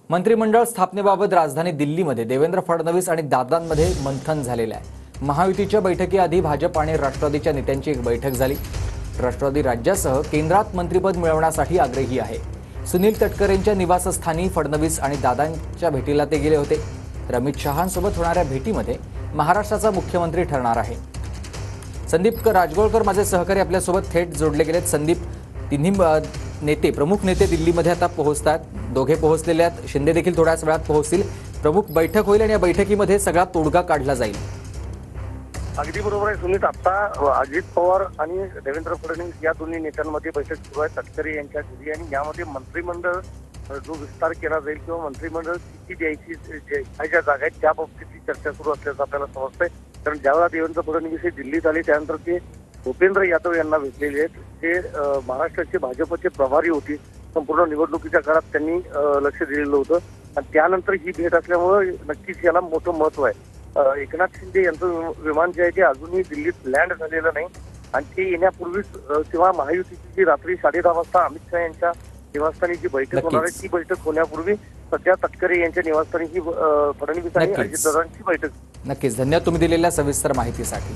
मंत्रिमंडळ स्थापनेबाबत राजधानी दिल्लीमध्ये देवेंद्र फडणवीस आणि दादांमध्ये मंथन झालेलं आहे। महायुतीच्या बैठकीआधी भाजप आणि राष्ट्रवादीच्या नेत्यांची एक बैठक झाली। राष्ट्रवादी राज्यासह केंद्रात मंत्रिपद मिळवण्यासाठी आग्रही आहे। सुनील तटकरेंच्या निवासस्थानी फडणवीस आणि दादांच्या भेटीला ते गेले होते। तर अमित शहांसोबत होणाऱ्या भेटीमध्ये महाराष्ट्राचा मुख्यमंत्री ठरणार आहे। संदीप राजगोळकर माझे सहकारी आपल्यासोबत थेट जोडले गेलेत। संदीप, तिन्ही प्रमुख नेते दिल्लीमध्ये आता पोहोचतात। दोघे पोहोचलेले आहेत। शिंदे देखील थोड्याच वेळात पोहोचतील। प्रमुख बैठक होईल आणि या बैठकीमध्ये सगळा तोडगा काढला जाईल। अगदी बरोबर आहे सुनीत। आता अजित पवार आणि देवेंद्र फडणवीस या दोन्ही नेत्यांमध्ये बैठक सुरू आहे तटकरे यांच्या घरी, आणि यामध्ये मंत्रिमंडळ जो विस्तार केला जाईल किंवा मंत्रिमंडळ किती द्यायची ज्या जागा आहेत त्या बाबतीतली चर्चा सुरू असल्याचं आपल्याला समजतंय। कारण ज्यावेळेला देवेंद्र फडणवीस हे दिल्लीत आले त्यानंतर ते भूपेंद्र यादव यांना भेटलेले आहेत। ते महाराष्ट्राचे भाजपचे प्रभारी होते। संपूर्ण निवडणुकीच्या काळात त्यांनी लक्ष दिलेलं होतं आणि त्यानंतर ही भेट असल्यामुळे नक्कीच याला मोठं महत्व आहे। एकनाथ शिंदे यांचं विमान जे आहे ते अजूनही दिल्लीत लँड झालेलं नाही आणि ते येण्यापूर्वीच किंवा महायुतीची जी रात्री 10:30 वाजता अमित शहा यांच्या निवासस्थानी जी बैठक होणार आहे ती बैठक होण्यापूर्वी सध्या तटकरे यांच्या निवासस्थानी ही फडणवीस आणि अजितदादांची बैठक। नक्कीच, धन्यवाद तुम्ही दिलेल्या सविस्तर माहितीसाठी।